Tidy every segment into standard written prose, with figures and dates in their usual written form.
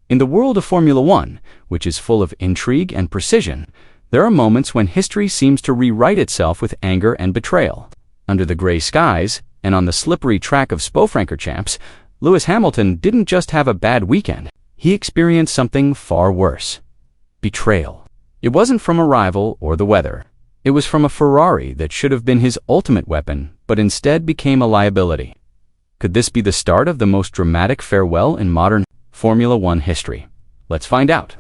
In the world of Formula One, which is full of intrigue and precision, there are moments when history seems to rewrite itself with anger and betrayal. Under the gray skies, and on the slippery track of Spa-Francorchamps, Lewis Hamilton didn't just have a bad weekend, he experienced something far worse. Betrayal. It wasn't from a rival or the weather. It was from a Ferrari that should have been his ultimate weapon, but instead became a liability. Could this be the start of the most dramatic farewell in modern Formula One history? Let's find out.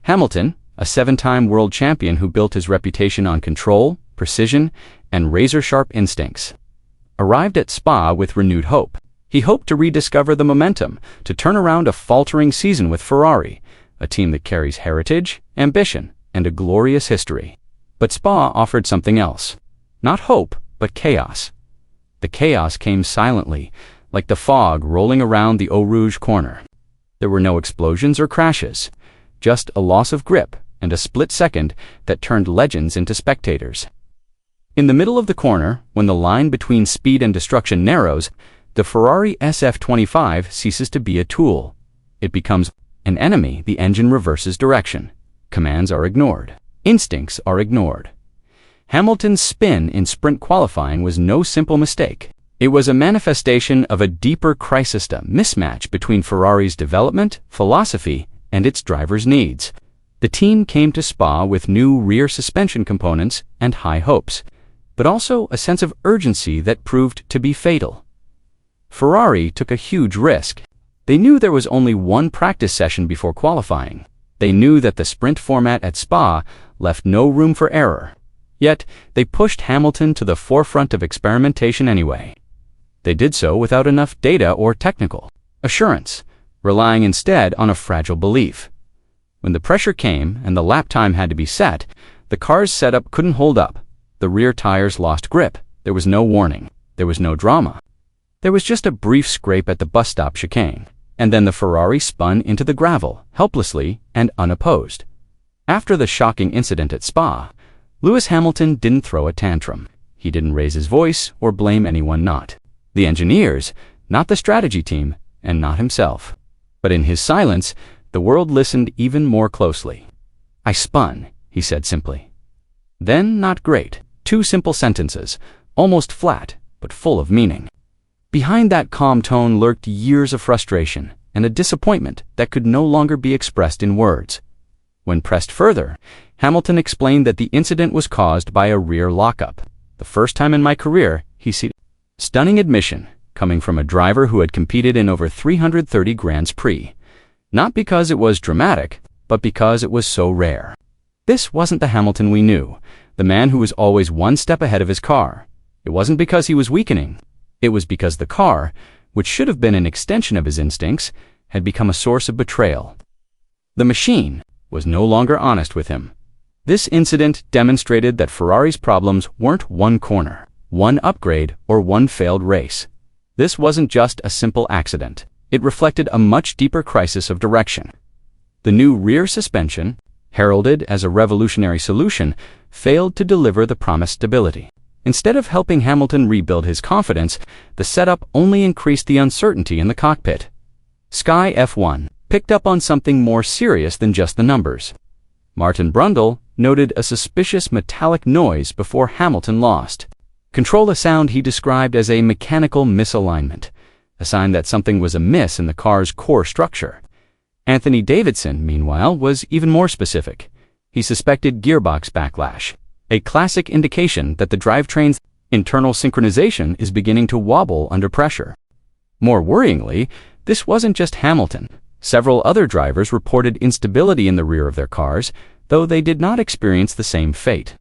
Hamilton, a 7-time world champion who built his reputation on control, precision, and razor-sharp instincts, arrived at Spa with renewed hope. He hoped to rediscover the momentum, to turn around a faltering season with Ferrari, a team that carries heritage, ambition, and a glorious history. But Spa offered something else. Not hope, but chaos. The chaos came silently, like the fog rolling around the Eau Rouge corner. There were no explosions or crashes, just a loss of grip and a split second that turned legends into spectators. In the middle of the corner, when the line between speed and destruction narrows, the Ferrari SF25 ceases to be a tool. It becomes an enemy. The engine reverses direction. Commands are ignored. Instincts are ignored. Hamilton's spin in sprint qualifying was no simple mistake. It was a manifestation of a deeper crisis, a mismatch between Ferrari's development, philosophy, and its drivers' needs. The team came to Spa with new rear suspension components and high hopes, but also a sense of urgency that proved to be fatal. Ferrari took a huge risk. They knew there was only one practice session before qualifying. They knew that the sprint format at Spa left no room for error. Yet, they pushed Hamilton to the forefront of experimentation anyway. They did so without enough data or technical assurance, relying instead on a fragile belief. When the pressure came and the lap time had to be set, the car's setup couldn't hold up. The rear tires lost grip. There was no warning. There was no drama. There was just a brief scrape at the bus stop chicane, and then the Ferrari spun into the gravel, helplessly and unopposed. After the shocking incident at Spa, Lewis Hamilton didn't throw a tantrum. He didn't raise his voice or blame anyone, not the engineers, not the strategy team, and not himself. But in his silence, the world listened even more closely. "I spun," he said simply. Then, "not great." 2 simple sentences, almost flat, but full of meaning. Behind that calm tone lurked years of frustration and a disappointment that could no longer be expressed in words. When pressed further, Hamilton explained that the incident was caused by a rear lockup. "The first time in my career," he said. Stunning admission, coming from a driver who had competed in over 330 Grands Prix. Not because it was dramatic, but because it was so rare. This wasn't the Hamilton we knew, the man who was always one step ahead of his car. It wasn't because he was weakening. It was because the car, which should have been an extension of his instincts, had become a source of betrayal. The machine was no longer honest with him. This incident demonstrated that Ferrari's problems weren't one corner, one upgrade, or one failed race. This wasn't just a simple accident. It reflected a much deeper crisis of direction. The new rear suspension, heralded as a revolutionary solution, failed to deliver the promised stability. Instead of helping Hamilton rebuild his confidence, the setup only increased the uncertainty in the cockpit. Sky F1 picked up on something more serious than just the numbers. Martin Brundle noted a suspicious metallic noise before Hamilton lost. Control a sound he described as a mechanical misalignment, a sign that something was amiss in the car's core structure. Anthony Davidson, meanwhile, was even more specific. He suspected gearbox backlash, a classic indication that the drivetrain's internal synchronization is beginning to wobble under pressure. More worryingly, this wasn't just Hamilton. Several other drivers reported instability in the rear of their cars, though they did not experience the same fate.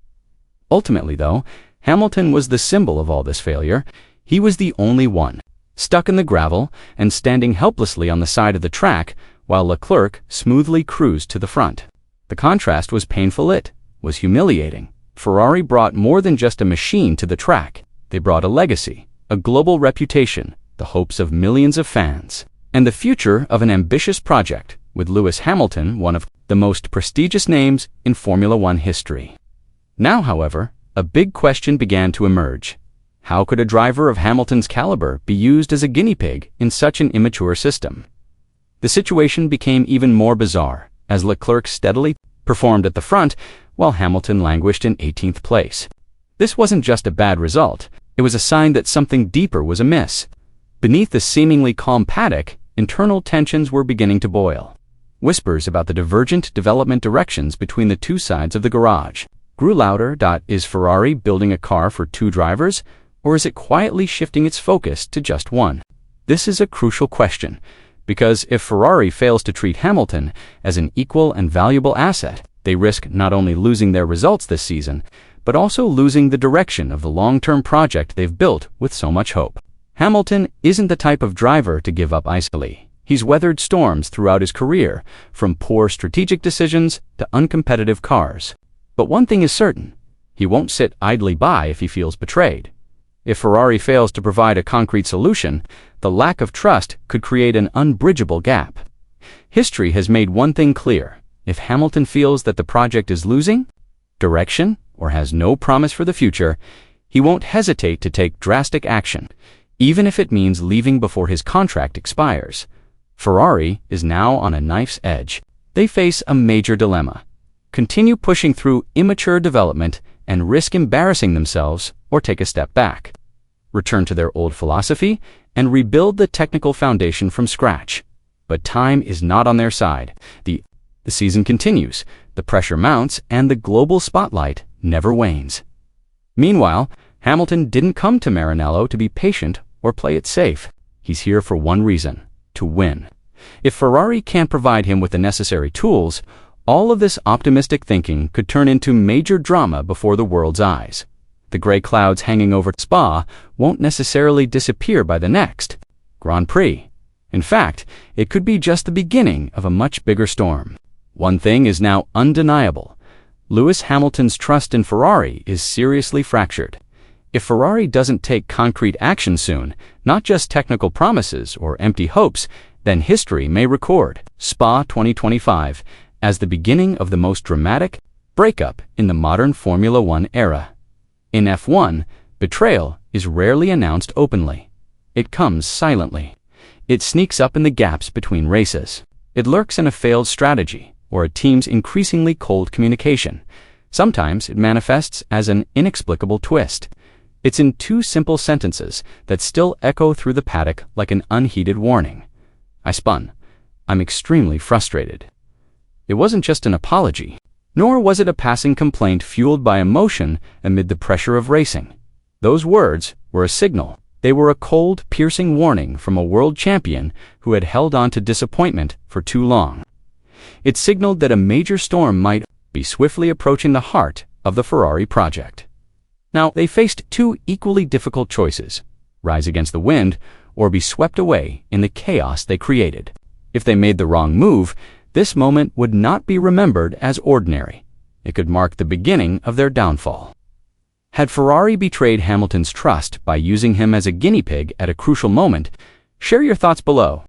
Ultimately, though, Hamilton was the symbol of all this failure. He was the only one, stuck in the gravel and standing helplessly on the side of the track while Leclerc smoothly cruised to the front. The contrast was painful. It was humiliating. Ferrari brought more than just a machine to the track. They brought a legacy, a global reputation, the hopes of millions of fans, and the future of an ambitious project, with Lewis Hamilton one of the most prestigious names in Formula One history. Now, however, a big question began to emerge. How could a driver of Hamilton's caliber be used as a guinea pig in such an immature system? The situation became even more bizarre, as Leclerc steadily performed at the front, while Hamilton languished in 18th place. This wasn't just a bad result, it was a sign that something deeper was amiss. Beneath the seemingly calm paddock, internal tensions were beginning to boil. Whispers about the divergent development directions between the two sides of the garage grew louder. Is Ferrari building a car for two drivers, or is it quietly shifting its focus to just one? This is a crucial question, because if Ferrari fails to treat Hamilton as an equal and valuable asset, they risk not only losing their results this season, but also losing the direction of the long-term project they've built with so much hope. Hamilton isn't the type of driver to give up easily. He's weathered storms throughout his career, from poor strategic decisions to uncompetitive cars. But one thing is certain, he won't sit idly by if he feels betrayed. If Ferrari fails to provide a concrete solution, the lack of trust could create an unbridgeable gap. History has made one thing clear: if Hamilton feels that the project is losing direction or has no promise for the future, he won't hesitate to take drastic action, even if it means leaving before his contract expires. Ferrari is now on a knife's edge. They face a major dilemma: continue pushing through immature development and risk embarrassing themselves, or take a step back, return to their old philosophy, and rebuild the technical foundation from scratch. But time is not on their side. The season continues, the pressure mounts, and the global spotlight never wanes. Meanwhile, Hamilton didn't come to Maranello to be patient or play it safe. He's here for one reason: to win. If Ferrari can't provide him with the necessary tools, all of this optimistic thinking could turn into major drama before the world's eyes. The gray clouds hanging over Spa won't necessarily disappear by the next Grand Prix. In fact, it could be just the beginning of a much bigger storm. One thing is now undeniable: Lewis Hamilton's trust in Ferrari is seriously fractured. If Ferrari doesn't take concrete action soon, not just technical promises or empty hopes, then history may record Spa 2025 as the beginning of the most dramatic breakup in the modern Formula One era. In F1, betrayal is rarely announced openly. It comes silently. It sneaks up in the gaps between races. It lurks in a failed strategy or a team's increasingly cold communication. Sometimes it manifests as an inexplicable twist. It's in two simple sentences that still echo through the paddock like an unheeded warning: I spun. I'm extremely frustrated. It wasn't just an apology, nor was it a passing complaint fueled by emotion amid the pressure of racing. Those words were a signal. They were a cold, piercing warning from a world champion who had held on to disappointment for too long. It signaled that a major storm might be swiftly approaching the heart of the Ferrari project. Now, they faced two equally difficult choices: rise against the wind or be swept away in the chaos they created. If they made the wrong move, this moment would not be remembered as ordinary. It could mark the beginning of their downfall. Had Ferrari betrayed Hamilton's trust by using him as a guinea pig at a crucial moment? Share your thoughts below.